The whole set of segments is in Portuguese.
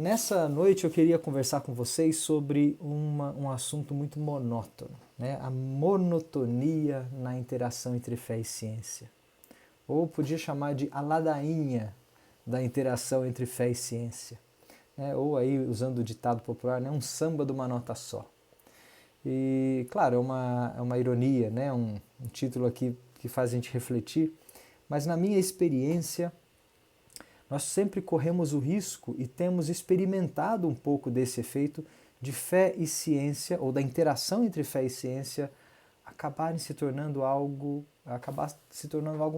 Nessa noite eu queria conversar com vocês sobre um assunto muito monótono, né? A monotonia na interação entre fé e ciência. Ou podia chamar de a ladainha da interação entre fé e ciência. Né? Ou aí, usando o ditado popular, né? Um samba de uma nota só. E, claro, é uma ironia, né? Um título aqui que faz a gente refletir, mas na minha experiência, nós sempre corremos o risco e temos experimentado um pouco desse efeito de fé e ciência, ou da interação entre fé e ciência, acabar se tornando algo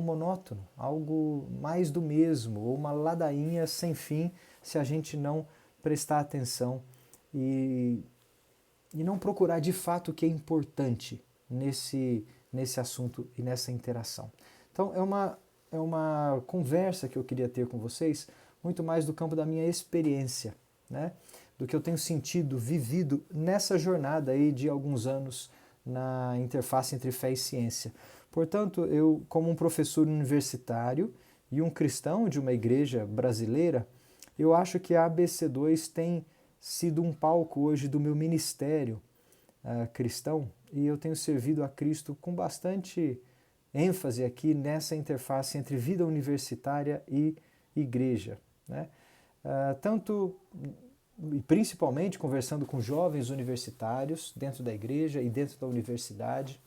monótono, algo mais do mesmo, ou uma ladainha sem fim, se a gente não prestar atenção e, e não procurar de fato o que é importante nesse assunto e nessa interação. Então é uma conversa que eu queria ter com vocês, muito mais do campo da minha experiência, né? Do que eu tenho sentido, vivido nessa jornada aí de alguns anos na interface entre fé e ciência. Portanto, eu, como um professor universitário e um cristão de uma igreja brasileira, eu acho que a ABC2 tem sido um palco hoje do meu ministério cristão, e eu tenho servido a Cristo com bastante ênfase aqui nessa interface entre vida universitária e igreja, né? Tanto e principalmente conversando com jovens universitários dentro da igreja e dentro da universidade,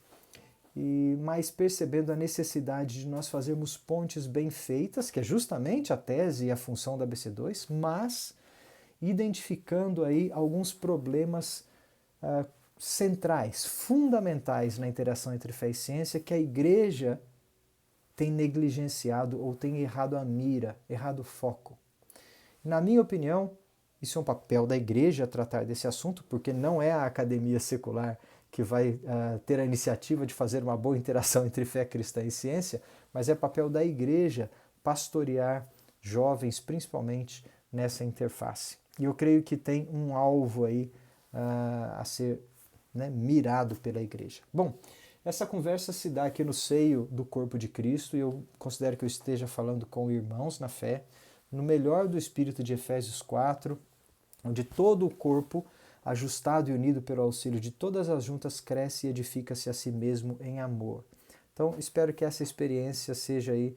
mas percebendo a necessidade de nós fazermos pontes bem feitas, que é justamente a tese e a função da BC2, mas identificando aí alguns problemas centrais, fundamentais na interação entre fé e ciência, que a igreja tem negligenciado ou tem errado a mira, errado o foco. Na minha opinião, isso é um papel da igreja tratar desse assunto, porque não é a academia secular que vai ter a iniciativa de fazer uma boa interação entre fé cristã e ciência, mas é papel da igreja pastorear jovens, principalmente nessa interface. E eu creio que tem um alvo aí a ser, né, mirado pela igreja. Bom, essa conversa se dá aqui no seio do corpo de Cristo, e eu considero que eu esteja falando com irmãos na fé, no melhor do espírito de Efésios 4, onde todo o corpo, ajustado e unido pelo auxílio de todas as juntas, cresce e edifica-se a si mesmo em amor. Então, espero que essa experiência seja aí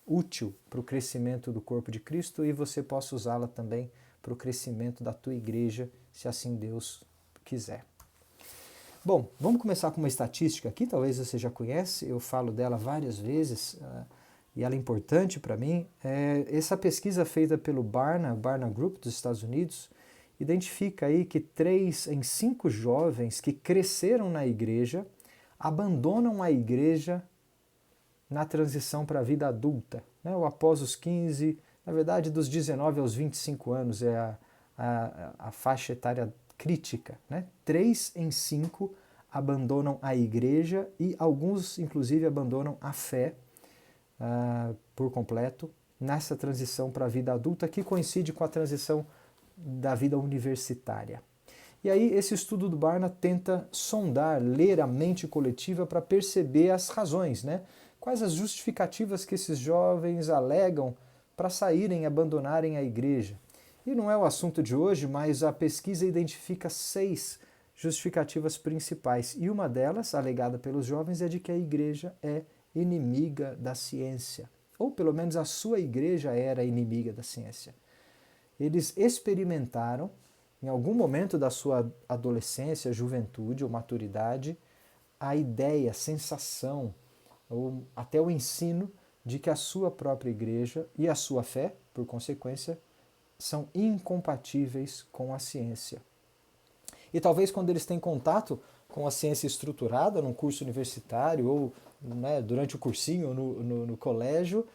útil para o crescimento do corpo de Cristo, e você possa usá-la também para o crescimento da tua igreja, se assim Deus quiser. Bom, vamos começar com uma estatística aqui, talvez você já conhece, eu falo dela várias vezes, e ela é importante para mim. Essa pesquisa feita pelo Barna Group dos Estados Unidos, identifica aí que 3 em 5 jovens que cresceram na igreja abandonam a igreja na transição para a vida adulta, né? Ou após os 15, na verdade dos 19 aos 25 anos é a faixa etária crítica, né? 3 em 5 abandonam a igreja, e alguns inclusive abandonam a fé por completo nessa transição para a vida adulta, que coincide com a transição da vida universitária. E aí esse estudo do Barna tenta sondar, ler a mente coletiva para perceber as razões, né? Quais as justificativas que esses jovens alegam para saírem e abandonarem a igreja. E não é o assunto de hoje, mas a pesquisa identifica 6 justificativas principais. E uma delas, alegada pelos jovens, é de que a igreja é inimiga da ciência. Ou pelo menos a sua igreja era inimiga da ciência. Eles experimentaram, em algum momento da sua adolescência, juventude ou maturidade, a ideia, a sensação, ou até o ensino de que a sua própria igreja e a sua fé, por consequência, são incompatíveis com a ciência. E talvez quando eles têm contato com a ciência estruturada num curso universitário, ou, né, durante o cursinho no colégio,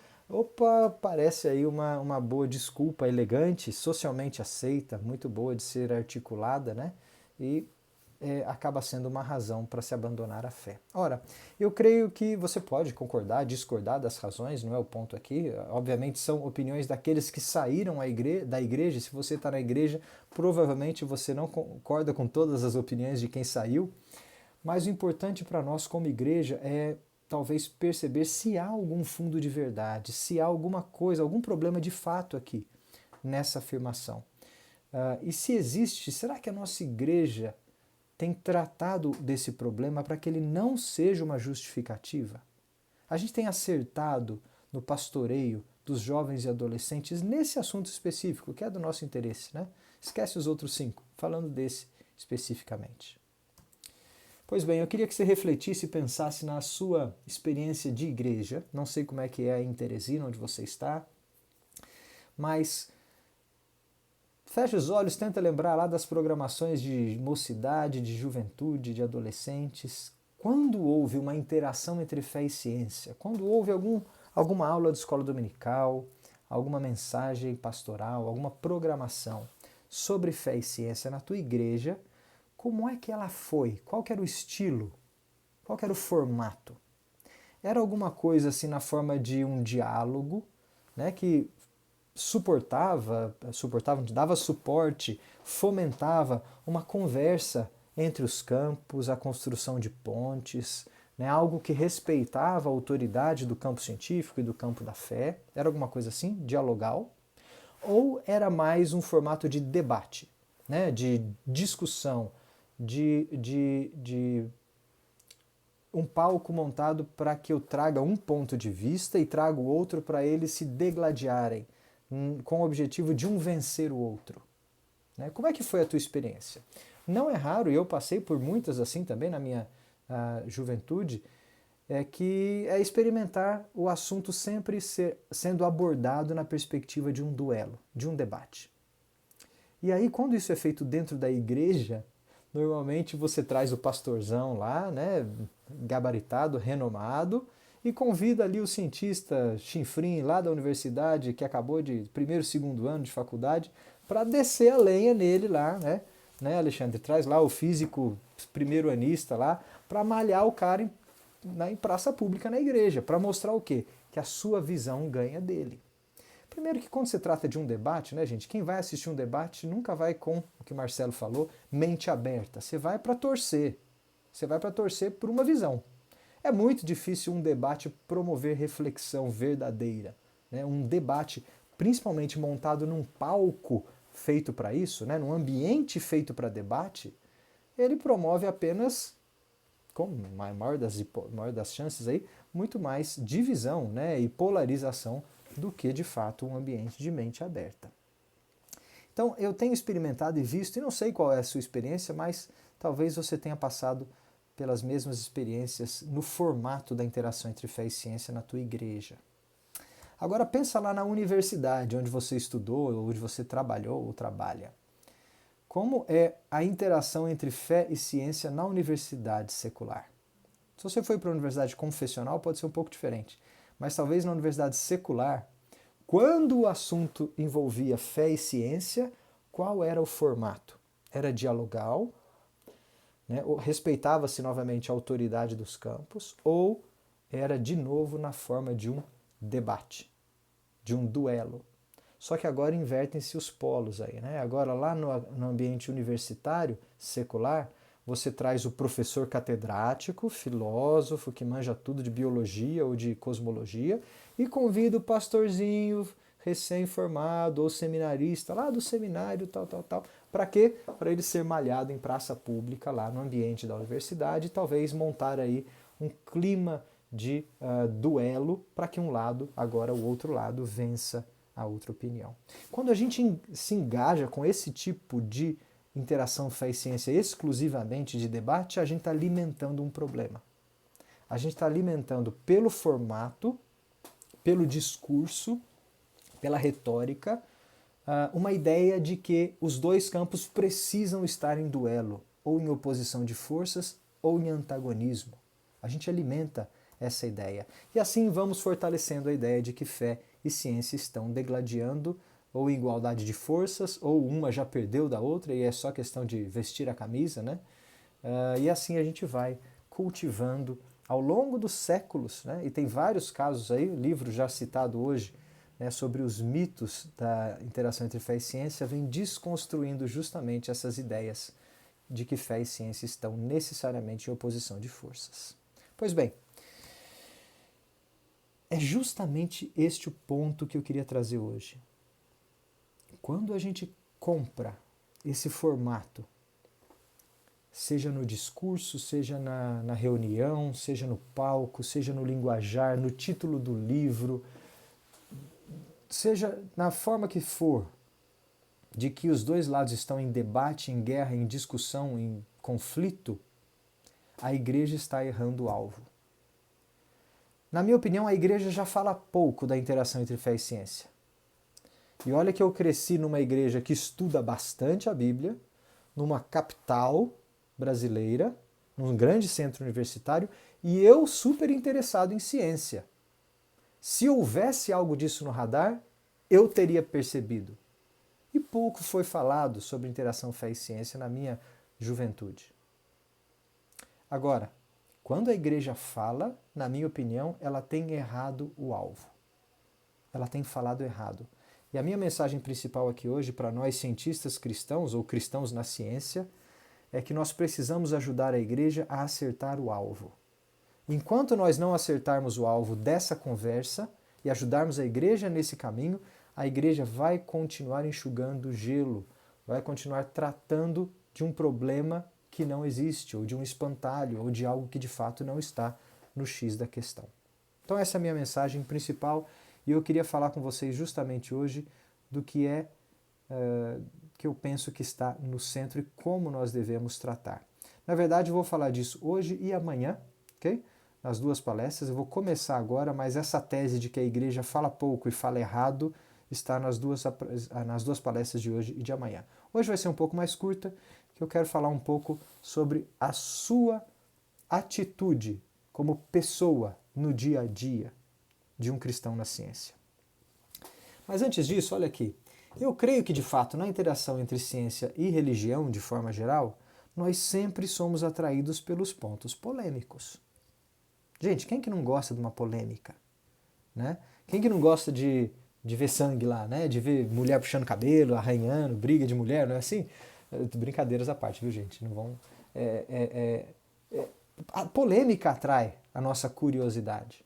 parece aí uma boa desculpa elegante, socialmente aceita, muito boa de ser articulada, né? E acaba sendo uma razão para se abandonar a fé. Ora, eu creio que você pode concordar, discordar das razões, não é o ponto aqui. Obviamente são opiniões daqueles que saíram da igreja. Se você está na igreja, provavelmente você não concorda com todas as opiniões de quem saiu. Mas o importante para nós como igreja é talvez perceber se há algum fundo de verdade, se há alguma coisa, algum problema de fato aqui. nessa afirmação? E se existe, será que a nossa igreja tem tratado desse problema para que ele não seja uma justificativa? A gente tem acertado no pastoreio dos jovens e adolescentes nesse assunto específico, que é do nosso interesse, né? Esquece os outros 5, falando desse especificamente. Pois bem, eu queria que você refletisse e pensasse na sua experiência de igreja. Não sei como é que é em Teresina, onde você está, mas fecha os olhos, tenta lembrar lá das programações de mocidade, de juventude, de adolescentes. Quando houve uma interação entre fé e ciência, quando houve alguma aula de escola dominical, alguma mensagem pastoral, alguma programação sobre fé e ciência na tua igreja, como é que ela foi? Qual que era o estilo? Qual que era o formato? Era alguma coisa assim na forma de um diálogo, né, que dava suporte, fomentava uma conversa entre os campos, a construção de pontes, né, algo que respeitava a autoridade do campo científico e do campo da fé? Era alguma coisa assim, dialogal? Ou era mais um formato de debate, né, de discussão, de um palco montado para que eu traga um ponto de vista e traga o outro para eles se degladiarem, com o objetivo de um vencer o outro? Né? Como é que foi a tua experiência? Não é raro, e eu passei por muitas assim também na minha juventude, que é experimentar o assunto sempre sendo abordado na perspectiva de um duelo, de um debate. E aí, quando isso é feito dentro da igreja, normalmente você traz o pastorzão lá, né, gabaritado, renomado, e convida ali o cientista chinfrim lá da universidade, que acabou de primeiro, segundo ano de faculdade, para descer a lenha nele lá, né, Alexandre? Traz lá o físico primeiro anista lá, para malhar o cara em praça pública na igreja, para mostrar o quê? Que a sua visão ganha dele. Primeiro que quando se trata de um debate, né, gente, quem vai assistir um debate nunca vai com o que o Marcelo falou, mente aberta. Você vai para torcer. Você vai para torcer por uma visão. É muito difícil um debate promover reflexão verdadeira, né? Um debate, principalmente montado num palco feito para isso, né, num ambiente feito para debate, ele promove apenas, com a maior das chances aí, muito mais divisão, né, e polarização do que de fato um ambiente de mente aberta. Então eu tenho experimentado e visto, e não sei qual é a sua experiência, mas talvez você tenha passado pelas mesmas experiências no formato da interação entre fé e ciência na tua igreja. Agora pensa lá na universidade, onde você estudou, onde você trabalhou ou trabalha. Como é a interação entre fé e ciência na universidade secular? Se você foi para a universidade confessional, pode ser um pouco diferente. Mas talvez na universidade secular, quando o assunto envolvia fé e ciência, qual era o formato? Era dialogal, né? Respeitava-se novamente a autoridade dos campos, ou era de novo na forma de um debate, de um duelo? Só que agora invertem-se os polos aí, né? Agora lá no ambiente universitário, secular, você traz o professor catedrático, filósofo, que manja tudo de biologia ou de cosmologia, e convida o pastorzinho recém-formado ou seminarista lá do seminário, tal. Para quê? Para ele ser malhado em praça pública lá no ambiente da universidade e talvez montar aí um clima de duelo para que um lado, agora o outro lado, vença a outra opinião. Quando a gente se engaja com esse tipo de interação fé e ciência exclusivamente de debate, a gente está alimentando um problema. A gente está alimentando pelo formato, pelo discurso, pela retórica, uma ideia de que os dois campos precisam estar em duelo, ou em oposição de forças, ou em antagonismo. A gente alimenta essa ideia. E assim vamos fortalecendo a ideia de que fé e ciência estão degladiando, ou em igualdade de forças, ou uma já perdeu da outra e é só questão de vestir a camisa, né? E assim a gente vai cultivando ao longo dos séculos, né? E tem vários casos aí, o livro já citado hoje, né, sobre os mitos da interação entre fé e ciência, vem desconstruindo justamente essas ideias de que fé e ciência estão necessariamente em oposição de forças. Pois bem, é justamente este o ponto que eu queria trazer hoje. Quando a gente compra esse formato, seja no discurso, seja na reunião, seja no palco, seja no linguajar, no título do livro, seja na forma que for, de que os dois lados estão em debate, em guerra, em discussão, em conflito, a igreja está errando o alvo. Na minha opinião, a igreja já fala pouco da interação entre fé e ciência. E olha que eu cresci numa igreja que estuda bastante a Bíblia, numa capital brasileira, num grande centro universitário, e eu super interessado em ciência. Se houvesse algo disso no radar, eu teria percebido. E pouco foi falado sobre interação fé e ciência na minha juventude. Agora, quando a igreja fala, na minha opinião, ela tem errado o alvo. Ela tem falado errado. E a minha mensagem principal aqui hoje para nós cientistas cristãos ou cristãos na ciência é que nós precisamos ajudar a igreja a acertar o alvo. Enquanto nós não acertarmos o alvo dessa conversa e ajudarmos a igreja nesse caminho, a igreja vai continuar enxugando gelo, vai continuar tratando de um problema que não existe, ou de um espantalho, ou de algo que de fato não está no X da questão. Então essa é a minha mensagem principal e eu queria falar com vocês justamente hoje do que que eu penso que está no centro e como nós devemos tratar. Na verdade, eu vou falar disso hoje e amanhã, ok? Nas duas palestras. Eu vou começar agora, mas essa tese de que a igreja fala pouco e fala errado está nas duas palestras de hoje e de amanhã. Hoje vai ser um pouco mais curta, que eu quero falar um pouco sobre a sua atitude como pessoa no dia a dia de um cristão na ciência. Mas antes disso, olha aqui, eu creio que de fato na interação entre ciência e religião, de forma geral, nós sempre somos atraídos pelos pontos polêmicos. Gente, quem que não gosta de uma polêmica? Né? Quem que não gosta de ver sangue lá, né? De ver mulher puxando cabelo, arranhando, briga de mulher, não é assim? Brincadeiras à parte, viu, gente? Não vão... A polêmica atrai a nossa curiosidade.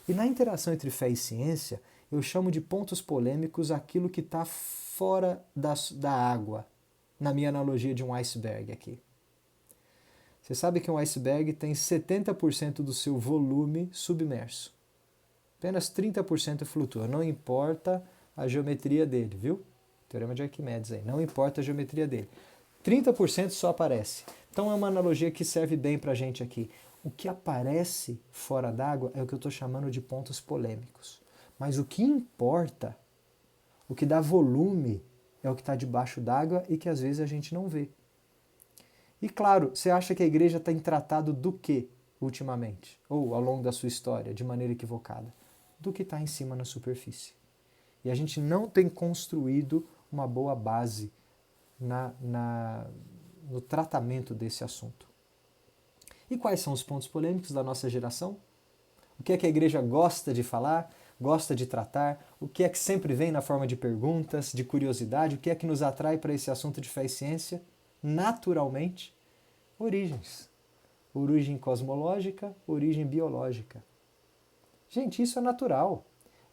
E na interação entre fé e ciência, eu chamo de pontos polêmicos aquilo que está fora da água, na minha analogia de um iceberg aqui. Você sabe que um iceberg tem 70% do seu volume submerso. Apenas 30% flutua, não importa a geometria dele, viu? Teorema de Arquimedes aí, não importa a geometria dele. 30% só aparece. Então é uma analogia que serve bem para a gente aqui. O que aparece fora d'água é o que eu estou chamando de pontos polêmicos. Mas o que importa, o que dá volume, é o que está debaixo d'água e que às vezes a gente não vê. E claro, você acha que a igreja tem tratado do que ultimamente? Ou ao longo da sua história, de maneira equivocada? Do que está em cima na superfície. E a gente não tem construído uma boa base no tratamento desse assunto. E quais são os pontos polêmicos da nossa geração? O que é que a igreja gosta de falar, gosta de tratar? O que é que sempre vem na forma de perguntas, de curiosidade? O que é que nos atrai para esse assunto de fé e ciência? Naturalmente, origens. Origem cosmológica, origem biológica. Gente, isso é natural.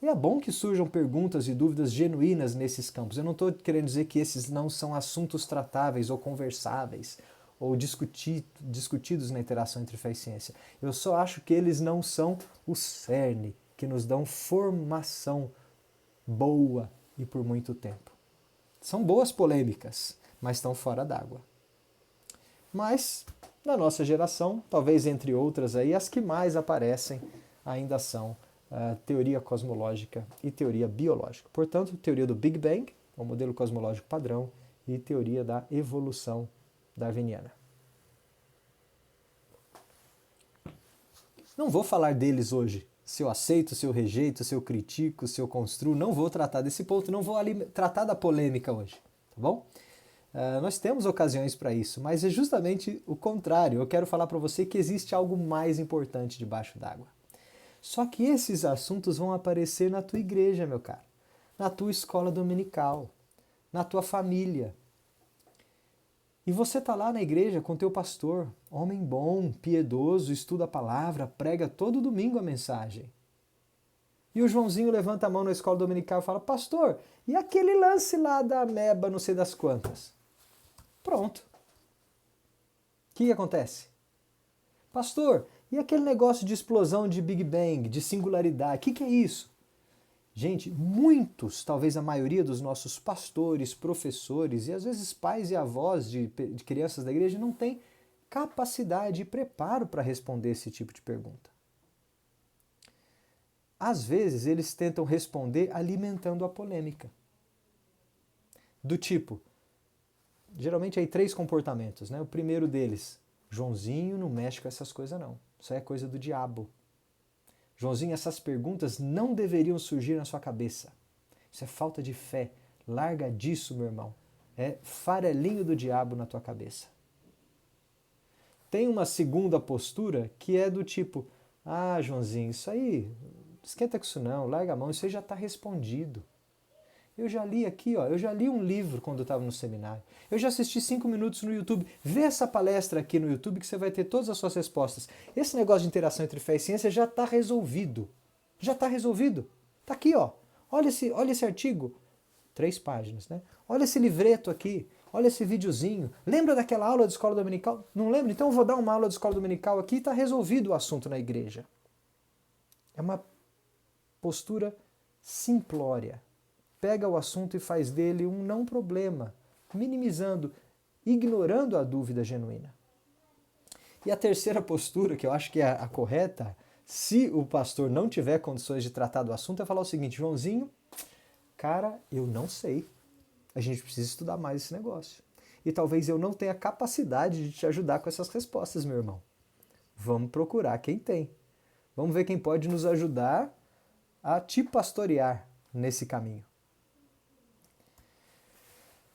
E é bom que surjam perguntas e dúvidas genuínas nesses campos. Eu não estou querendo dizer que esses não são assuntos tratáveis ou conversáveis ou discutidos na interação entre fé e ciência. Eu só acho que eles não são o cerne que nos dão formação boa e por muito tempo. São boas polêmicas, mas estão fora d'água. Mas, na nossa geração, talvez entre outras aí, as que mais aparecem ainda são teoria cosmológica e teoria biológica. Portanto, teoria do Big Bang, o modelo cosmológico padrão, e teoria da evolução darwiniana. Não vou falar deles hoje. Se eu aceito, se eu rejeito, se eu critico, se eu construo, não vou tratar desse ponto, não vou tratar da polêmica hoje, tá bom? Nós temos ocasiões para isso, mas é justamente o contrário. Eu quero falar para você que existe algo mais importante debaixo d'água. Só que esses assuntos vão aparecer na tua igreja, meu caro, na tua escola dominical, na tua família. E você está lá na igreja com teu pastor, homem bom, piedoso, estuda a palavra, prega todo domingo a mensagem. E o Joãozinho levanta a mão na escola dominical e fala: pastor, E aquele lance lá da ameba, não sei das quantas. Pronto. O que acontece? Pastor, e aquele negócio de explosão de Big Bang, de singularidade, o que é isso? Gente, muitos, talvez a maioria dos nossos pastores, professores e às vezes pais e avós de crianças da igreja não têm capacidade e preparo para responder esse tipo de pergunta. Às vezes eles tentam responder alimentando a polêmica. Do tipo, geralmente aí 3 comportamentos, né? O primeiro deles, Joãozinho não mexe com essas coisas não, isso é coisa do diabo. Joãozinho, essas perguntas não deveriam surgir na sua cabeça. Isso é falta de fé. Larga disso, meu irmão. É farelinho do diabo na tua cabeça. Tem uma segunda postura que é do tipo, ah, Joãozinho, isso aí, esquenta com isso não, larga a mão, isso aí já está respondido. Eu já li aqui, ó, eu já li um livro quando eu estava no seminário. Eu já assisti 5 minutos no YouTube. Vê essa palestra aqui no YouTube que você vai ter todas as suas respostas. Esse negócio de interação entre fé e ciência já está resolvido. Já está resolvido. Está aqui, ó. Olha esse artigo. 3 páginas, né? Olha esse livreto aqui. Olha esse videozinho. Lembra daquela aula de escola dominical? Não lembra? Então eu vou dar uma aula de escola dominical aqui e está resolvido o assunto na igreja. É uma postura simplória. Pega o assunto e faz dele um não problema, minimizando, ignorando a dúvida genuína. E a terceira postura, que eu acho que é a correta, se o pastor não tiver condições de tratar do assunto, é falar o seguinte, Joãozinho, cara, eu não sei. A gente precisa estudar mais esse negócio. E talvez eu não tenha capacidade de te ajudar com essas respostas, meu irmão. Vamos procurar quem tem. Vamos ver quem pode nos ajudar a te pastorear nesse caminho.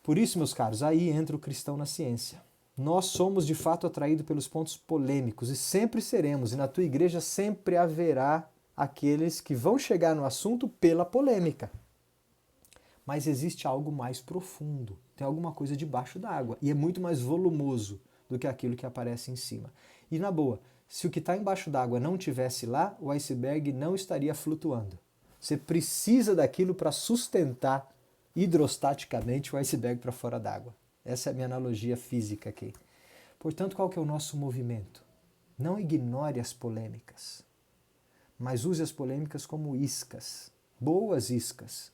Por isso, meus caros, aí entra o cristão na ciência. Nós somos de fato atraídos pelos pontos polêmicos e sempre seremos, e na tua igreja sempre haverá aqueles que vão chegar no assunto pela polêmica. Mas existe algo mais profundo, tem alguma coisa debaixo d'água e é muito mais volumoso do que aquilo que aparece em cima. E na boa, se o que está embaixo d'água não tivesse lá, o iceberg não estaria flutuando. Você precisa daquilo para sustentar hidrostaticamente o iceberg para fora d'água. Essa é a minha analogia física aqui. Portanto, qual que é o nosso movimento? Não ignore as polêmicas, mas use as polêmicas como iscas, boas iscas.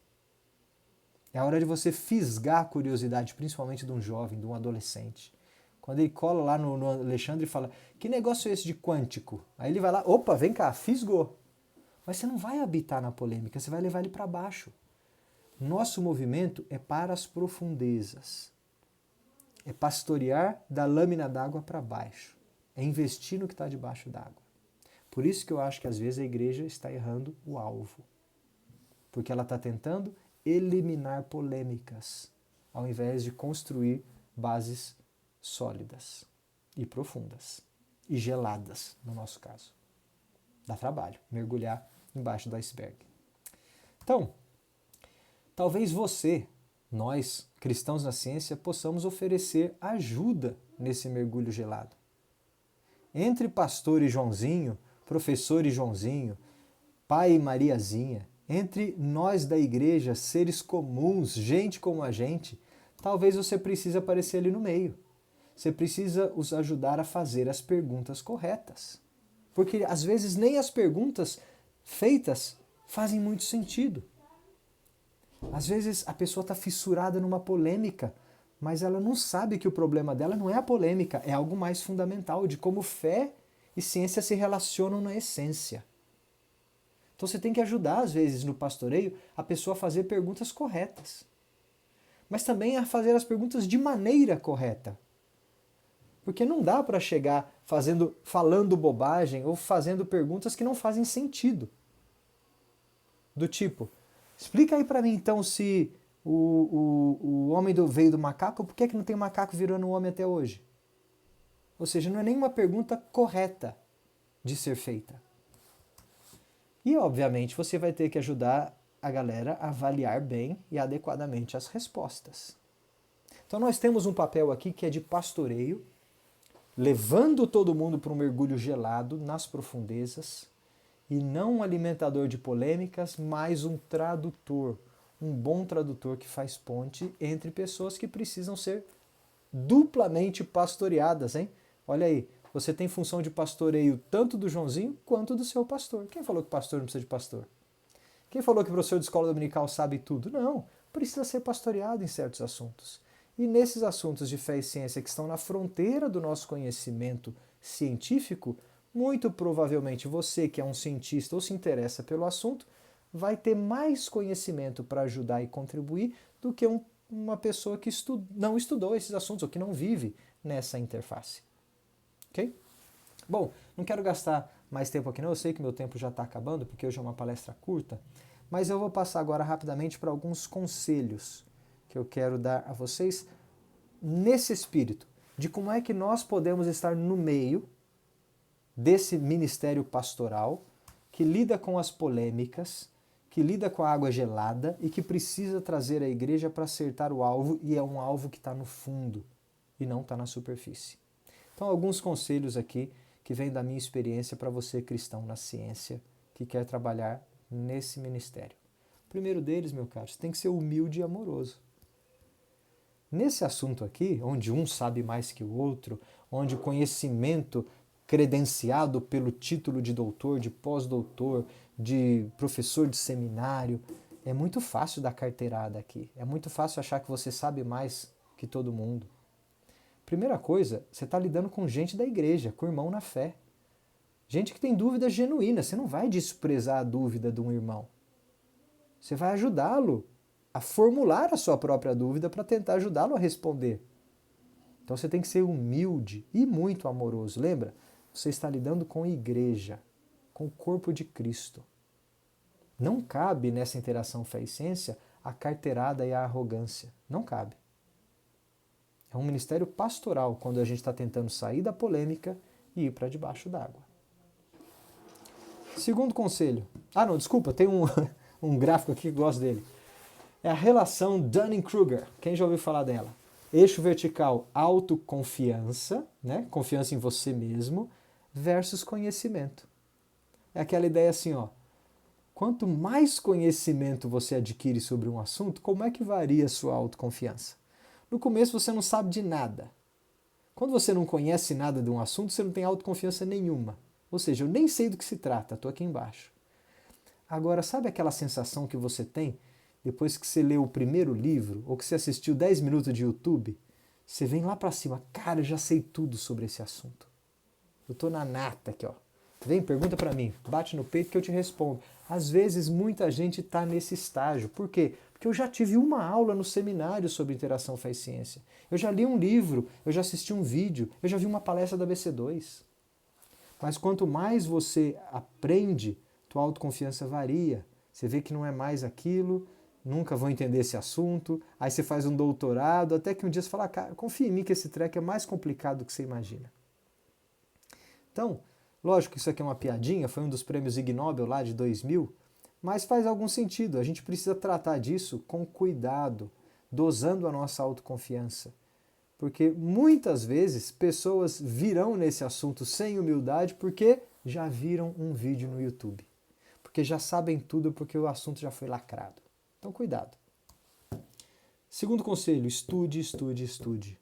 É a hora de você fisgar a curiosidade, principalmente de um jovem, de um adolescente. Quando ele cola lá no Alexandre e fala, que negócio é esse de quântico? Aí ele vai lá, opa, vem cá, fisgou. Mas você não vai habitar na polêmica, você vai levar ele para baixo. Nosso movimento é para as profundezas. É pastorear da lâmina d'água para baixo. É investir no que está debaixo d'água. Por isso que eu acho que às vezes a igreja está errando o alvo. Porque ela está tentando eliminar polêmicas, ao invés de construir bases sólidas e profundas. E geladas, no nosso caso. Dá trabalho mergulhar embaixo do iceberg. Então, talvez você, nós, cristãos na ciência, possamos oferecer ajuda nesse mergulho gelado. Entre pastor e Joãozinho, professor e Joãozinho, pai e Mariazinha, entre nós da igreja, seres comuns, gente como a gente, talvez você precise aparecer ali no meio. Você precisa os ajudar a fazer as perguntas corretas. Porque às vezes nem as perguntas feitas fazem muito sentido. Às vezes a pessoa está fissurada numa polêmica, mas ela não sabe que o problema dela não é a polêmica, é algo mais fundamental, de como fé e ciência se relacionam na essência. Então você tem que ajudar, às vezes, no pastoreio, a pessoa a fazer perguntas corretas. Mas também a fazer as perguntas de maneira correta. Porque não dá para chegar falando bobagem ou fazendo perguntas que não fazem sentido. Do tipo, explica aí para mim então se o homem veio do macaco, por que não tem macaco virando um homem até hoje? Ou seja, não é nenhuma pergunta correta de ser feita. E, obviamente, você vai ter que ajudar a galera a avaliar bem e adequadamente as respostas. Então, nós temos um papel aqui que é de pastoreio, levando todo mundo para um mergulho gelado nas profundezas, e não um alimentador de polêmicas, mas um tradutor, um bom tradutor que faz ponte entre pessoas que precisam ser duplamente pastoreadas, hein? Olha aí, você tem função de pastoreio tanto do Joãozinho quanto do seu pastor. Quem falou que pastor não precisa de pastor? Quem falou que o professor de escola dominical sabe tudo? Não, precisa ser pastoreado em certos assuntos. E nesses assuntos de fé e ciência que estão na fronteira do nosso conhecimento científico, muito provavelmente você, que é um cientista ou se interessa pelo assunto, vai ter mais conhecimento para ajudar e contribuir do que uma pessoa que não estudou esses assuntos ou que não vive nessa interface. Ok? Bom, não quero gastar mais tempo aqui não, eu sei que meu tempo já está acabando, porque hoje é uma palestra curta, mas eu vou passar agora rapidamente para alguns conselhos que eu quero dar a vocês nesse espírito, de como é que nós podemos estar no meio desse ministério pastoral que lida com as polêmicas, que lida com a água gelada e que precisa trazer a igreja para acertar o alvo, e é um alvo que está no fundo e não está na superfície. Então, alguns conselhos aqui que vêm da minha experiência para você cristão na ciência que quer trabalhar nesse ministério. O primeiro deles, meu caro, você tem que ser humilde e amoroso. Nesse assunto aqui, onde um sabe mais que o outro, onde o conhecimento credenciado pelo título de doutor, de pós-doutor, de professor de seminário, é muito fácil dar carteirada aqui. É muito fácil achar que você sabe mais que todo mundo. Primeira coisa, você está lidando com gente da igreja, com irmão na fé. Gente que tem dúvida genuína. Você não vai desprezar a dúvida de um irmão. Você vai ajudá-lo a formular a sua própria dúvida para tentar ajudá-lo a responder. Então você tem que ser humilde e muito amoroso. Lembra? Você está lidando com a igreja, com o corpo de Cristo. Não cabe nessa interação fé e ciência a carteirada e a arrogância. Não cabe. É um ministério pastoral quando a gente está tentando sair da polêmica e ir para debaixo d'água. Segundo conselho. Não, desculpa, tem um gráfico aqui que gosto dele. É a relação Dunning-Kruger. Quem já ouviu falar dela? Eixo vertical, autoconfiança, né? Confiança em você mesmo, versus conhecimento. É aquela ideia assim, ó. Quanto mais conhecimento você adquire sobre um assunto, como é que varia a sua autoconfiança? No começo você não sabe de nada. Quando você não conhece nada de um assunto, você não tem autoconfiança nenhuma. Ou seja, eu nem sei do que se trata, estou aqui embaixo. Agora, sabe aquela sensação que você tem depois que você leu o primeiro livro ou que você assistiu 10 minutos de YouTube? Você vem lá para cima, cara, eu já sei tudo sobre esse assunto. Eu estou na nata aqui, ó. Vem, pergunta para mim, bate no peito que eu te respondo. Às vezes muita gente está nesse estágio. Por quê? Porque eu já tive uma aula no seminário sobre interação fé e ciência. Eu já li um livro, eu já assisti um vídeo, eu já vi uma palestra da BC2. Mas quanto mais você aprende, tua autoconfiança varia. Você vê que não é mais aquilo, nunca vou entender esse assunto, aí você faz um doutorado, até que um dia você fala, cara, confia em mim que esse treco é mais complicado do que você imagina. Então, lógico que isso aqui é uma piadinha, foi um dos prêmios Ig Nobel lá de 2000, mas faz algum sentido. A gente precisa tratar disso com cuidado, dosando a nossa autoconfiança. Porque muitas vezes pessoas virão nesse assunto sem humildade porque já viram um vídeo no YouTube. Porque já sabem tudo porque o assunto já foi lacrado. Então, cuidado. Segundo conselho, estude, estude, estude.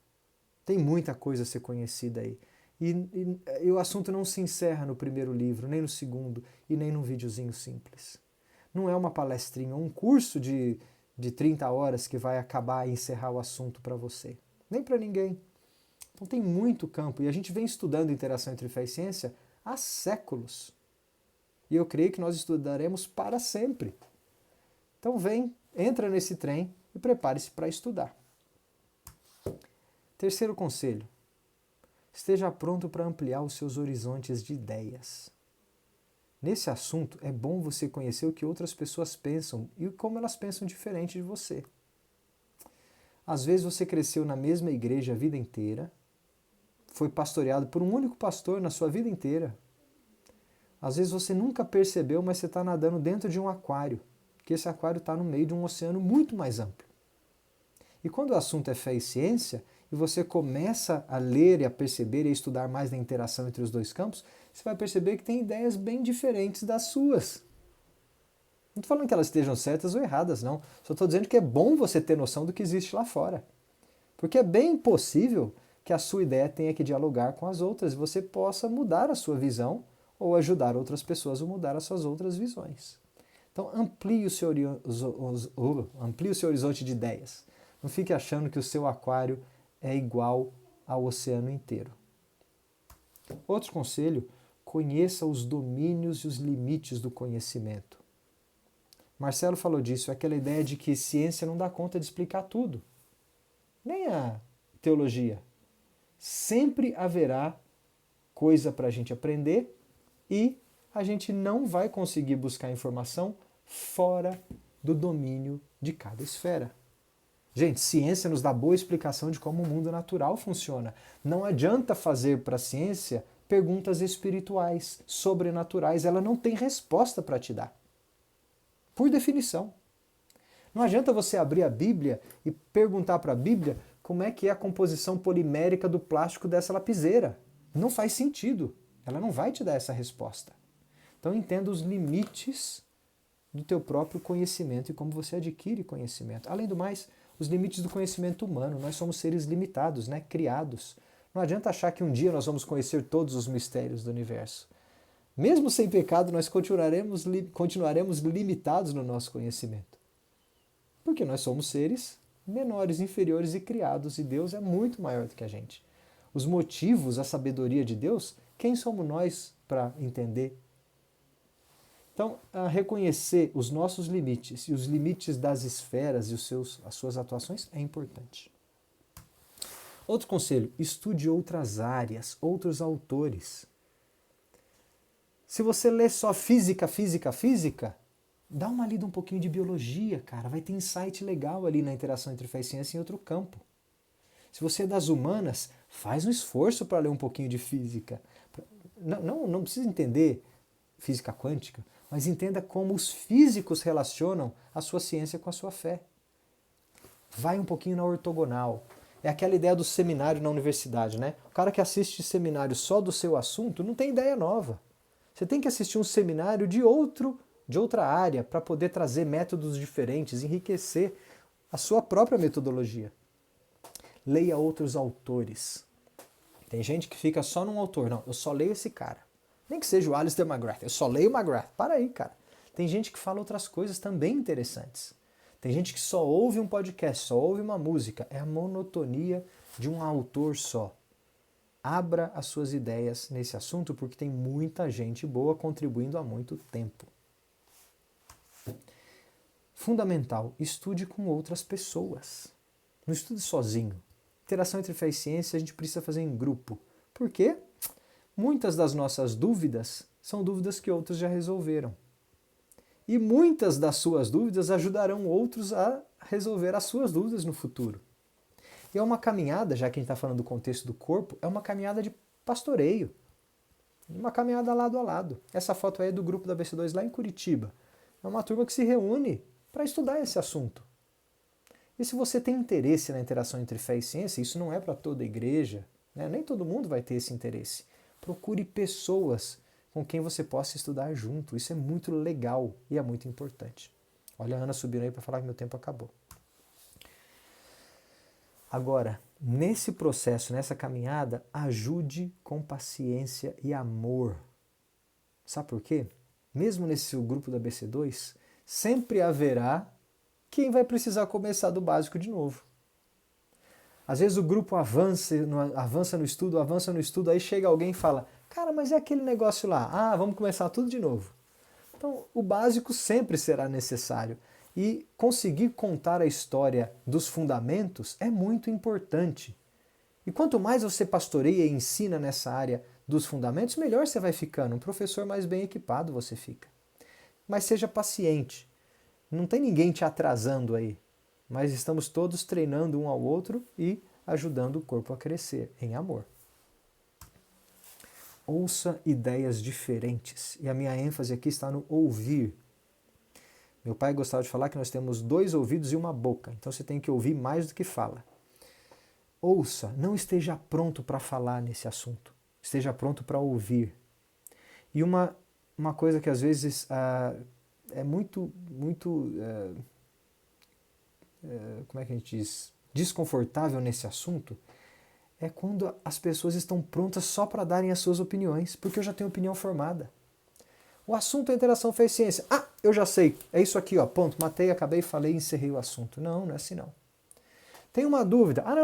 Tem muita coisa a ser conhecida aí. E o assunto não se encerra no primeiro livro, nem no segundo, e nem num videozinho simples. Não é uma palestrinha, é um curso de 30 horas que vai acabar e encerrar o assunto para você. Nem para ninguém. Então tem muito campo, e a gente vem estudando interação entre fé e ciência há séculos. E eu creio que nós estudaremos para sempre. Então vem, entra nesse trem e prepare-se para estudar. Terceiro conselho. Esteja pronto para ampliar os seus horizontes de ideias. Nesse assunto, é bom você conhecer o que outras pessoas pensam e como elas pensam diferente de você. Às vezes você cresceu na mesma igreja a vida inteira, foi pastoreado por um único pastor na sua vida inteira. Às vezes você nunca percebeu, mas você está nadando dentro de um aquário, que esse aquário está no meio de um oceano muito mais amplo. E quando o assunto é fé e ciência, e você começa a ler e a perceber e a estudar mais da interação entre os dois campos, você vai perceber que tem ideias bem diferentes das suas. Não estou falando que elas estejam certas ou erradas, não. Só estou dizendo que é bom você ter noção do que existe lá fora. Porque é bem possível que a sua ideia tenha que dialogar com as outras e você possa mudar a sua visão ou ajudar outras pessoas a mudar as suas outras visões. Então amplie o seu horizonte de ideias. Não fique achando que o seu aquário é igual ao oceano inteiro. Outro conselho, conheça os domínios e os limites do conhecimento. Marcelo falou disso, é aquela ideia de que ciência não dá conta de explicar tudo. Nem a teologia. Sempre haverá coisa para a gente aprender e a gente não vai conseguir buscar informação fora do domínio de cada esfera. Gente, ciência nos dá boa explicação de como o mundo natural funciona. Não adianta fazer para a ciência perguntas espirituais, sobrenaturais. Ela não tem resposta para te dar. Por definição. Não adianta você abrir a Bíblia e perguntar para a Bíblia como é que é a composição polimérica do plástico dessa lapiseira. Não faz sentido. Ela não vai te dar essa resposta. Então entenda os limites do teu próprio conhecimento e como você adquire conhecimento. Além do mais, os limites do conhecimento humano. Nós somos seres limitados, né? Criados. Não adianta achar que um dia nós vamos conhecer todos os mistérios do universo. Mesmo sem pecado, nós continuaremos limitados no nosso conhecimento. Porque nós somos seres menores, inferiores e criados, e Deus é muito maior do que a gente. Os motivos, a sabedoria de Deus, quem somos nós para entender? Então, reconhecer os nossos limites e os limites das esferas e as suas atuações é importante. Outro conselho, estude outras áreas, outros autores. Se você lê só física, dá uma lida um pouquinho de biologia, cara. Vai ter insight legal ali na interação entre fé e ciência em outro campo. Se você é das humanas, faz um esforço para ler um pouquinho de física. Não precisa entender física quântica, mas entenda como os físicos relacionam a sua ciência com a sua fé. Vai um pouquinho na ortogonal. É aquela ideia do seminário na universidade, né? O cara que assiste seminário só do seu assunto não tem ideia nova. Você tem que assistir um seminário de outra área para poder trazer métodos diferentes, enriquecer a sua própria metodologia. Leia outros autores. Tem gente que fica só num autor. Não, eu só leio esse cara. Nem que seja o Alistair McGrath, eu só leio o McGrath. Para aí, cara. Tem gente que fala outras coisas também interessantes. Tem gente que só ouve um podcast, só ouve uma música. É a monotonia de um autor só. Abra as suas ideias nesse assunto porque tem muita gente boa contribuindo há muito tempo. Fundamental, estude com outras pessoas. Não estude sozinho. Interação entre fé e ciência a gente precisa fazer em grupo. Por quê? Muitas das nossas dúvidas são dúvidas que outros já resolveram. E muitas das suas dúvidas ajudarão outros a resolver as suas dúvidas no futuro. E é uma caminhada, já que a gente está falando do contexto do corpo, é uma caminhada de pastoreio. Uma caminhada lado a lado. Essa foto aí é do grupo da BC2 lá em Curitiba. É uma turma que se reúne para estudar esse assunto. E se você tem interesse na interação entre fé e ciência, isso não é para toda a igreja, né? Nem todo mundo vai ter esse interesse. Procure pessoas com quem você possa estudar junto. Isso é muito legal e é muito importante. Olha a Ana subindo aí para falar que meu tempo acabou. Agora, nesse processo, nessa caminhada, ajude com paciência e amor. Sabe por quê? Mesmo nesse grupo da BC2, sempre haverá quem vai precisar começar do básico de novo. Às vezes o grupo avança no estudo, aí chega alguém e fala, cara, mas é aquele negócio lá, vamos começar tudo de novo. Então, o básico sempre será necessário. E conseguir contar a história dos fundamentos é muito importante. E quanto mais você pastoreia e ensina nessa área dos fundamentos, melhor você vai ficando. Um professor mais bem equipado você fica. Mas seja paciente. Não tem ninguém te atrasando aí. Mas estamos todos treinando um ao outro e ajudando o corpo a crescer em amor. Ouça ideias diferentes. E a minha ênfase aqui está no ouvir. Meu pai gostava de falar que nós temos 2 ouvidos e uma boca. Então você tem que ouvir mais do que fala. Ouça, não esteja pronto para falar nesse assunto. Esteja pronto para ouvir. E uma coisa que às vezes é muito, como é que a gente diz, desconfortável nesse assunto, é quando as pessoas estão prontas só para darem as suas opiniões, porque eu já tenho opinião formada. O assunto é interação fé-ciência. Ah, eu já sei, é isso aqui, ó, ponto, matei, acabei, falei, encerrei o assunto. Não, não é assim não. Tem uma dúvida? Ah,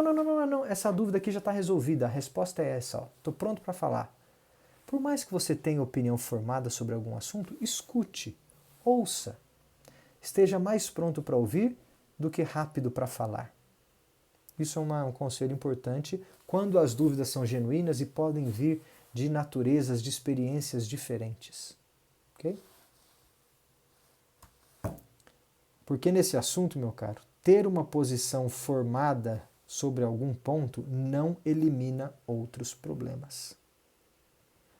não, essa dúvida aqui já está resolvida, a resposta é essa, ó, estou pronto para falar. Por mais que você tenha opinião formada sobre algum assunto, escute, ouça. Esteja mais pronto para ouvir do que rápido para falar. Isso é um conselho importante quando as dúvidas são genuínas e podem vir de naturezas, de experiências diferentes. Ok? Porque nesse assunto, meu caro, ter uma posição formada sobre algum ponto não elimina outros problemas.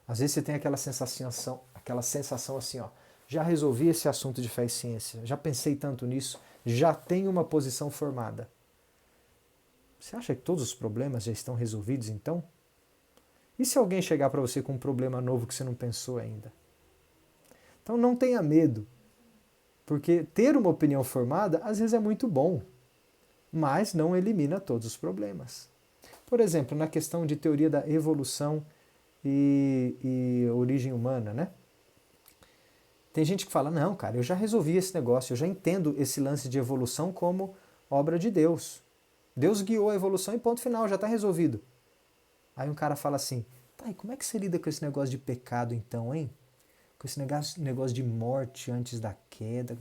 Às vezes você tem aquela sensação assim, ó, já resolvi esse assunto de fé e ciência, já pensei tanto nisso, já tenho uma posição formada. Você acha que todos os problemas já estão resolvidos então? E se alguém chegar para você com um problema novo que você não pensou ainda? Então não tenha medo, porque ter uma opinião formada às vezes é muito bom, mas não elimina todos os problemas. Por exemplo, na questão de teoria da evolução e origem humana, né? Tem gente que fala, não, cara, eu já resolvi esse negócio, eu já entendo esse lance de evolução como obra de Deus. Deus guiou a evolução e ponto final, já está resolvido. Aí um cara fala assim, tá, e como é que você lida com esse negócio de pecado então, hein? Com esse negócio de morte antes da queda?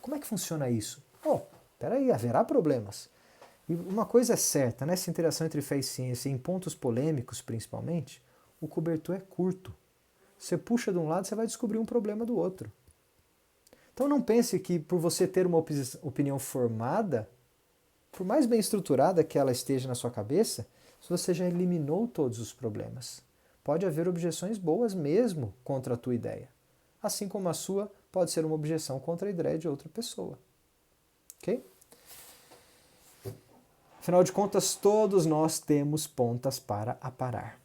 Como é que funciona isso? Oh, peraí, haverá problemas. E uma coisa é certa, nessa interação entre fé e ciência, em pontos polêmicos principalmente, o cobertor é curto. Você puxa de um lado, você vai descobrir um problema do outro. Então não pense que por você ter uma opinião formada, por mais bem estruturada que ela esteja na sua cabeça, você já eliminou todos os problemas. Pode haver objeções boas mesmo contra a tua ideia. Assim como a sua pode ser uma objeção contra a ideia de outra pessoa. Ok? Afinal de contas, todos nós temos pontas para aparar.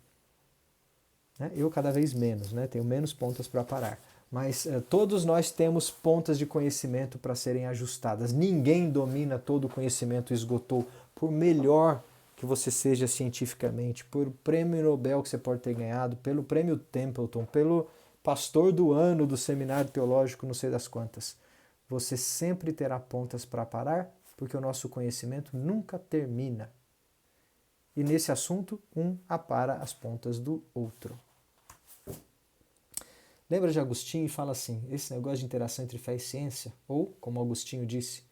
Eu cada vez menos, tenho menos pontas para aparar. Mas todos nós temos pontas de conhecimento para serem ajustadas. Ninguém domina todo o conhecimento e esgotou, por melhor que você seja cientificamente, por prêmio Nobel que você pode ter ganhado, pelo prêmio Templeton, pelo pastor do ano do seminário teológico, não sei das quantas. Você sempre terá pontas para parar, porque o nosso conhecimento nunca termina. E nesse assunto, um apara as pontas do outro. Lembra de Agostinho e fala assim, esse negócio de interação entre fé e ciência, ou, como Agostinho disse,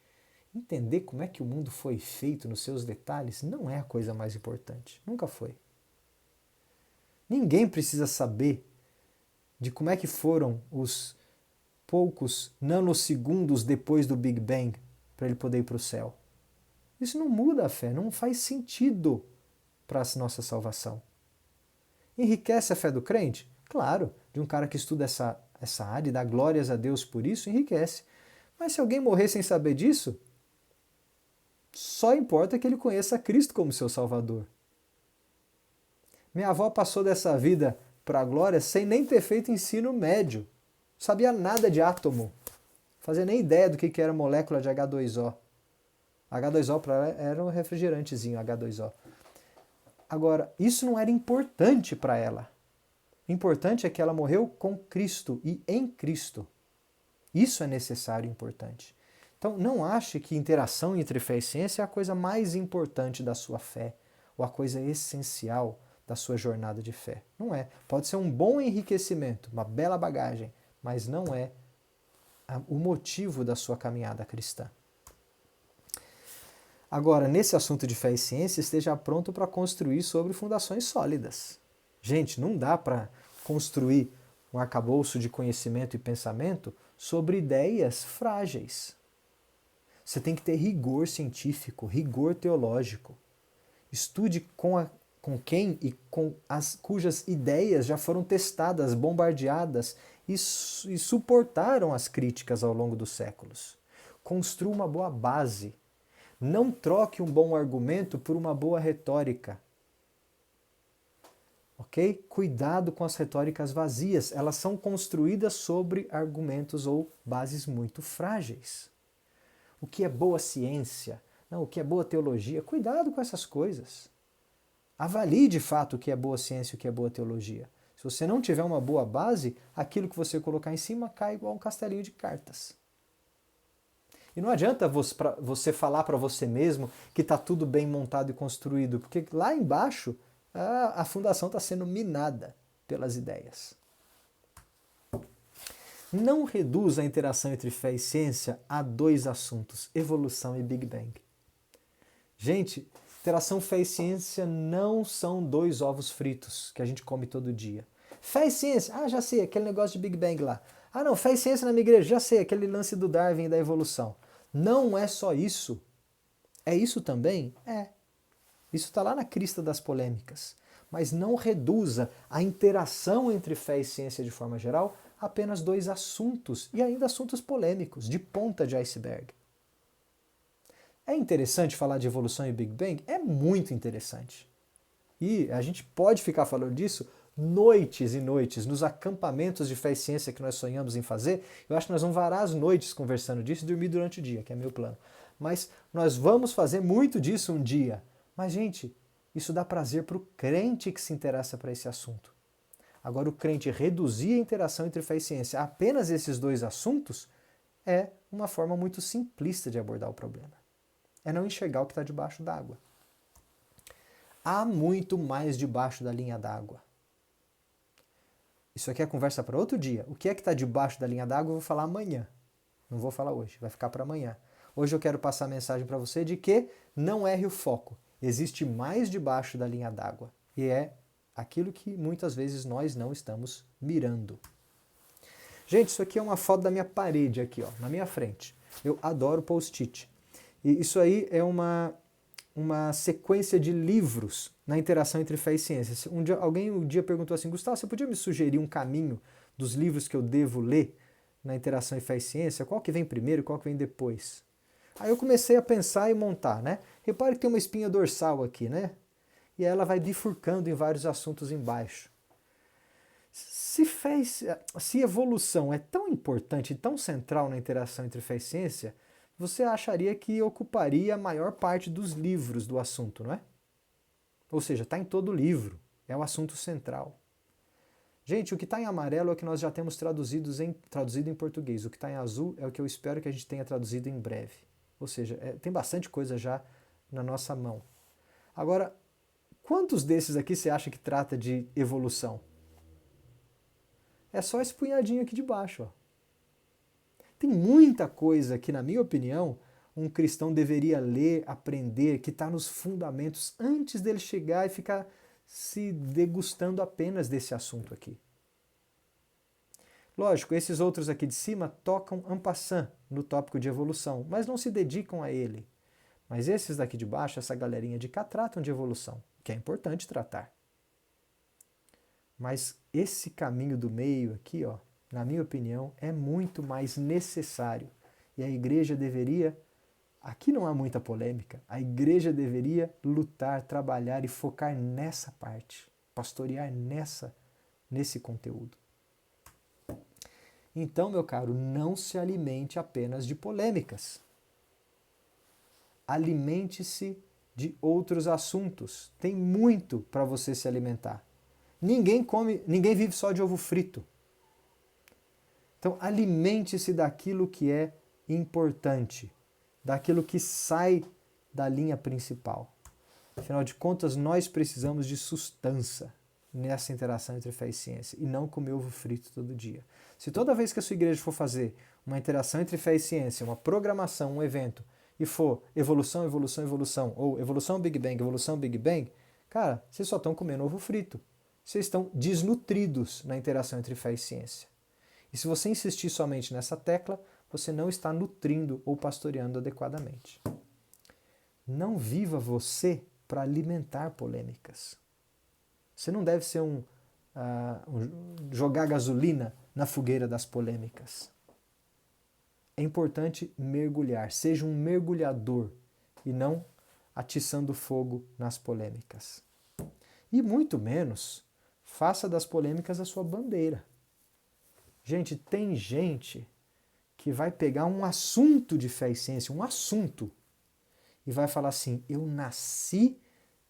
entender como é que o mundo foi feito nos seus detalhes não é a coisa mais importante. Nunca foi. Ninguém precisa saber de como é que foram os poucos nanosegundos depois do Big Bang para ele poder ir para o céu. Isso não muda a fé, não faz sentido para a nossa salvação. Enriquece a fé do crente? Claro, de um cara que estuda essa área e dá glórias a Deus por isso, enriquece. Mas se alguém morrer sem saber disso, só importa que ele conheça Cristo como seu Salvador. Minha avó passou dessa vida para a glória sem nem ter feito ensino médio. Sabia nada de átomo. Fazia nem ideia do que era molécula de H2O. H2O para ela era um refrigerantezinho, H2O. Agora, isso não era importante para ela. O importante é que ela morreu com Cristo e em Cristo. Isso é necessário e importante. Então, não ache que interação entre fé e ciência é a coisa mais importante da sua fé, ou a coisa essencial da sua jornada de fé. Não é. Pode ser um bom enriquecimento, uma bela bagagem, mas não é o motivo da sua caminhada cristã. Agora, nesse assunto de fé e ciência, esteja pronto para construir sobre fundações sólidas. Gente, não dá para construir um arcabouço de conhecimento e pensamento sobre ideias frágeis. Você tem que ter rigor científico, rigor teológico. Estude com quem e com cujas ideias já foram testadas, bombardeadas e suportaram as críticas ao longo dos séculos. Construa uma boa base. Não troque um bom argumento por uma boa retórica. ok? Cuidado com as retóricas vazias, elas são construídas sobre argumentos ou bases muito frágeis. O que é boa ciência? Não, o que é boa teologia? Cuidado com essas coisas. Avalie de fato o que é boa ciência e o que é boa teologia. Se você não tiver uma boa base, aquilo que você colocar em cima cai igual um castelinho de cartas. E não adianta você falar para você mesmo que está tudo bem montado e construído, porque lá embaixo a fundação está sendo minada pelas ideias. Não reduza a interação entre fé e ciência a dois assuntos, evolução e Big Bang. Gente, interação fé e ciência não são dois ovos fritos que a gente come todo dia. Fé e ciência, já sei, aquele negócio de Big Bang lá. Não, fé e ciência na minha igreja, já sei, aquele lance do Darwin e da evolução. Não é só isso. É isso também? É. Isso está lá na crista das polêmicas. Mas não reduza a interação entre fé e ciência de forma geral a apenas dois assuntos, e ainda assuntos polêmicos, de ponta de iceberg. É interessante falar de evolução e Big Bang? É muito interessante. E a gente pode ficar falando disso noites e noites, nos acampamentos de fé e ciência que nós sonhamos em fazer. Eu acho que nós vamos varar as noites conversando disso e dormir durante o dia, que é meu plano. Mas nós vamos fazer muito disso um dia. Mas, gente, isso dá prazer para o crente que se interessa para esse assunto. Agora, o crente reduzir a interação entre fé e ciência a apenas esses dois assuntos é uma forma muito simplista de abordar o problema. É não enxergar o que está debaixo d'água. Há muito mais debaixo da linha d'água. Isso aqui é conversa para outro dia. O que é que está debaixo da linha d'água eu vou falar amanhã. Não vou falar hoje, vai ficar para amanhã. Hoje eu quero passar a mensagem para você de que não erre o foco. Existe mais debaixo da linha d'água. E é aquilo que muitas vezes nós não estamos mirando. Gente, isso aqui é uma foto da minha parede aqui, ó, na minha frente. Eu adoro post-it. E isso aí é uma sequência de livros na interação entre fé e ciência. Alguém um dia perguntou assim, Gustavo, você podia me sugerir um caminho dos livros que eu devo ler na interação entre fé e ciência? Qual que vem primeiro, qual que vem depois? Aí eu comecei a pensar e montar, né? Repare que tem uma espinha dorsal aqui, né? E ela vai bifurcando em vários assuntos embaixo. Se evolução é tão importante e tão central na interação entre fé e ciência, você acharia que ocuparia a maior parte dos livros do assunto, não é? Ou seja, está em todo o livro, é o assunto central. Gente, o que está em amarelo é o que nós já temos traduzido em português. O que está em azul é o que eu espero que a gente tenha traduzido em breve. Ou seja, tem bastante coisa já na nossa mão. Agora, quantos desses aqui você acha que trata de evolução? É só esse punhadinho aqui de baixo, ó. Tem muita coisa que, na minha opinião, um cristão deveria ler, aprender, que está nos fundamentos antes dele chegar e ficar se degustando apenas desse assunto aqui. Lógico, esses outros aqui de cima tocam en passant no tópico de evolução, mas não se dedicam a ele. Mas esses daqui de baixo, essa galerinha de cá, tratam de evolução, que é importante tratar. Mas esse caminho do meio aqui, ó, na minha opinião, é muito mais necessário. E a igreja deveria, aqui não há muita polêmica, a igreja deveria lutar, trabalhar e focar nessa parte, pastorear nesse conteúdo. Então, meu caro, não se alimente apenas de polêmicas. Alimente-se de outros assuntos. Tem muito para você se alimentar. Ninguém vive só de ovo frito. Então, alimente-se daquilo que é importante, daquilo que sai da linha principal. Afinal de contas, nós precisamos de sustância nessa interação entre fé e ciência, e não comer ovo frito todo dia. Se toda vez que a sua igreja for fazer uma interação entre fé e ciência, uma programação, um evento, e for evolução, evolução, evolução, ou evolução Big Bang, cara, vocês só estão comendo ovo frito. Vocês estão desnutridos na interação entre fé e ciência. E se você insistir somente nessa tecla, você não está nutrindo ou pastoreando adequadamente. Não viva você para alimentar polêmicas. Você não deve ser jogar gasolina na fogueira das polêmicas. É importante mergulhar. Seja um mergulhador e não atiçando fogo nas polêmicas. E muito menos Faça das polêmicas a sua bandeira. Gente, tem gente que vai pegar um assunto de fé e ciência, um assunto, e vai falar assim: eu nasci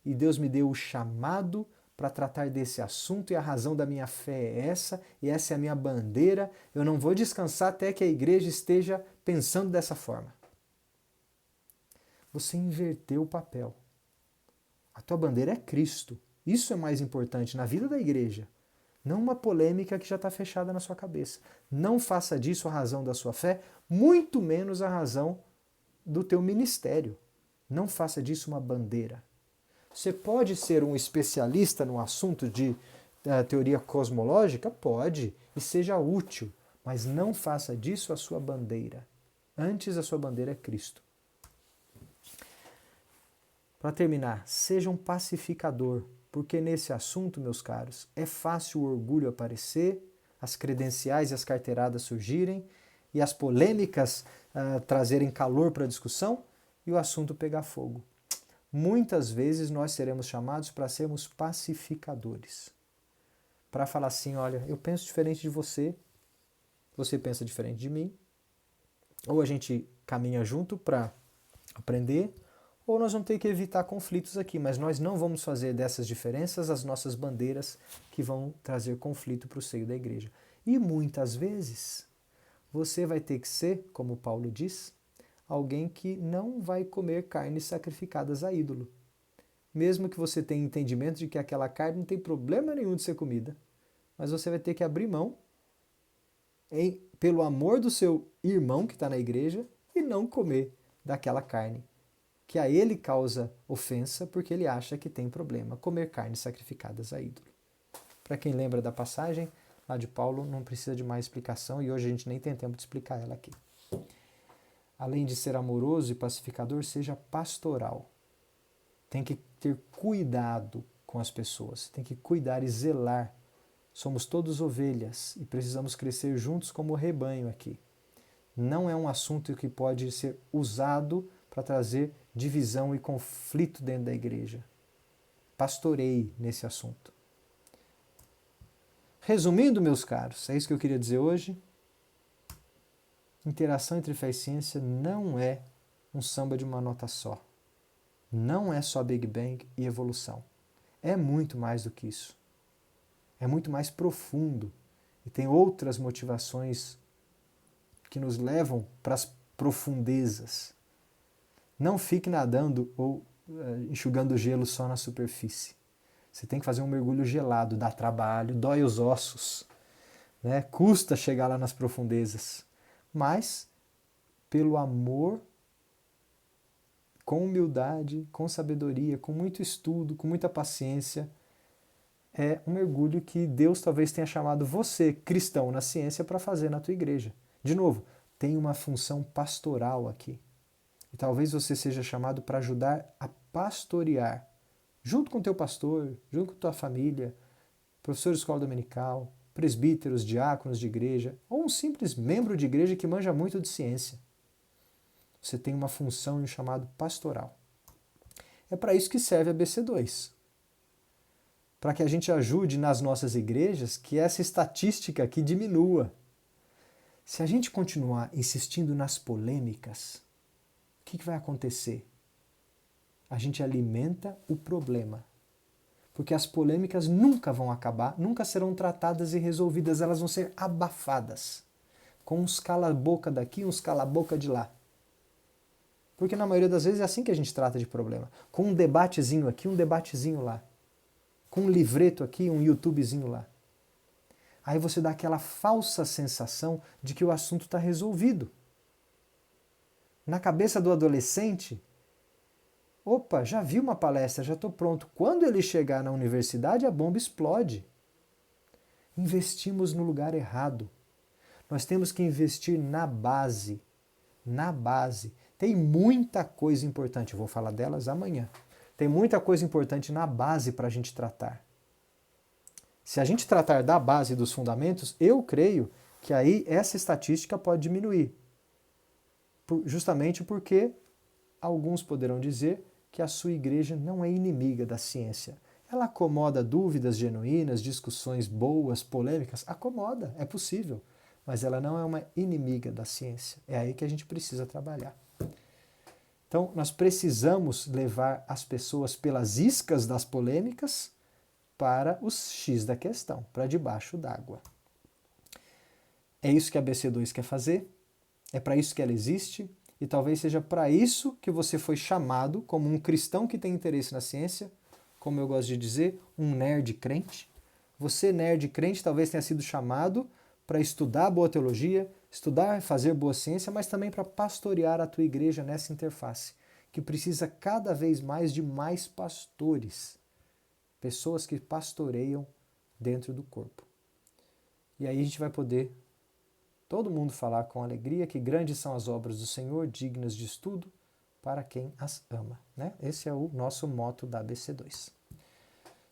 e Deus me deu o chamado para tratar desse assunto e a razão da minha fé é essa, e essa é a minha bandeira, eu não vou descansar até que a igreja esteja pensando dessa forma. Você inverteu o papel. A tua bandeira é Cristo. Isso é mais importante na vida da igreja. Não uma polêmica que já está fechada na sua cabeça. Não faça disso a razão da sua fé, muito menos a razão do teu ministério. Não faça disso uma bandeira. Você pode ser um especialista no assunto de teoria cosmológica? Pode, e seja útil, mas não faça disso a sua bandeira. Antes, a sua bandeira é Cristo. Para terminar, seja um pacificador, porque nesse assunto, meus caros, é fácil o orgulho aparecer, as credenciais e as carteiradas surgirem, e as polêmicas trazerem calor para a discussão, e o assunto pegar fogo. Muitas vezes nós seremos chamados para sermos pacificadores. Para falar assim, olha, eu penso diferente de você, você pensa diferente de mim, ou a gente caminha junto para aprender, ou nós vamos ter que evitar conflitos aqui, mas nós não vamos fazer dessas diferenças as nossas bandeiras que vão trazer conflito para o seio da igreja. E muitas vezes você vai ter que ser, como Paulo diz, alguém que não vai comer carnes sacrificadas a ídolo. Mesmo que você tenha entendimento de que aquela carne não tem problema nenhum de ser comida, mas você vai ter que abrir mão pelo amor do seu irmão que está na igreja e não comer daquela carne, que a ele causa ofensa porque ele acha que tem problema comer carnes sacrificadas a ídolo. Para quem lembra da passagem lá de Paulo, não precisa de mais explicação e hoje a gente nem tem tempo de explicar ela aqui. Além de ser amoroso e pacificador, seja pastoral. Tem que ter cuidado com as pessoas, tem que cuidar e zelar. Somos todos ovelhas e precisamos crescer juntos como rebanho aqui. Não é um assunto que pode ser usado para trazer divisão e conflito dentro da igreja. Pastoreie nesse assunto. Resumindo, meus caros, é isso que eu queria dizer hoje. Interação entre fé e ciência não é um samba de uma nota só. Não é só Big Bang e evolução. É muito mais do que isso. É muito mais profundo e tem outras motivações que nos levam para as profundezas. Não fique nadando ou enxugando gelo só na superfície. Você tem que fazer um mergulho gelado, dá trabalho, dói os ossos, né? Custa chegar lá nas profundezas. Mas, pelo amor, com humildade, com sabedoria, com muito estudo, com muita paciência, é um mergulho que Deus talvez tenha chamado você, cristão na ciência, para fazer na tua igreja. De novo, tem uma função pastoral aqui. E talvez você seja chamado para ajudar a pastorear, junto com o teu pastor, junto com a tua família, professor de escola dominical, presbíteros, diáconos de igreja, ou um simples membro de igreja que manja muito de ciência. Você tem uma função e um chamado pastoral. É para isso que serve a BC2. Para que a gente ajude nas nossas igrejas que essa estatística aqui diminua. Se a gente continuar insistindo nas polêmicas, o que vai acontecer? A gente alimenta o problema. Porque as polêmicas nunca vão acabar, nunca serão tratadas e resolvidas, elas vão ser abafadas. Com uns cala-boca daqui, uns cala-boca de lá. Porque na maioria das vezes é assim que a gente trata de problema. Com um debatezinho aqui, um debatezinho lá. Com um livreto aqui, um YouTubezinho lá. Aí você dá aquela falsa sensação de que o assunto está resolvido. Na cabeça do adolescente, opa, já vi uma palestra, já estou pronto. Quando ele chegar na universidade, a bomba explode. Investimos no lugar errado. Nós temos que investir na base. Na base. Tem muita coisa importante, eu vou falar delas amanhã. Tem muita coisa importante na base para a gente tratar. Se a gente tratar da base dos fundamentos, eu creio que aí essa estatística pode diminuir. Justamente porque alguns poderão dizer que a sua igreja não é inimiga da ciência. Ela acomoda dúvidas genuínas, discussões boas, polêmicas? Acomoda, é possível. Mas ela não é uma inimiga da ciência. É aí que a gente precisa trabalhar. Então, nós precisamos levar as pessoas pelas iscas das polêmicas para os X da questão, para debaixo d'água. É isso que a BC2 quer fazer, é para isso que ela existe, e talvez seja para isso que você foi chamado como um cristão que tem interesse na ciência, como eu gosto de dizer, um nerd crente. Você, nerd crente, talvez tenha sido chamado para estudar boa teologia, estudar e fazer boa ciência, mas também para pastorear a tua igreja nessa interface, que precisa cada vez mais de mais pastores, pessoas que pastoreiam dentro do corpo. E aí a gente vai poder, todo mundo, falar com alegria que grandes são as obras do Senhor, dignas de estudo para quem as ama. Né? Esse é o nosso moto da ABC2.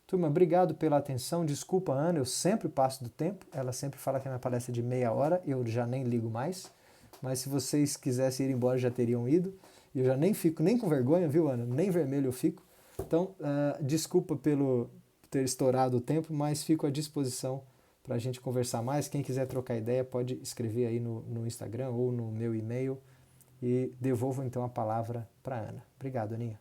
Turma, obrigado pela atenção. Desculpa, Ana, eu sempre passo do tempo. Ela sempre fala que a minha palestra é de meia hora, eu já nem ligo mais. Mas se vocês quisessem ir embora, já teriam ido. E eu já nem fico nem com vergonha, viu, Ana? Nem vermelho eu fico. Então, desculpa pelo ter estourado o tempo, mas fico à disposição para a gente conversar mais. Quem quiser trocar ideia, pode escrever aí no Instagram ou no meu e-mail. E devolvo então a palavra para a Ana. Obrigado, Aninha.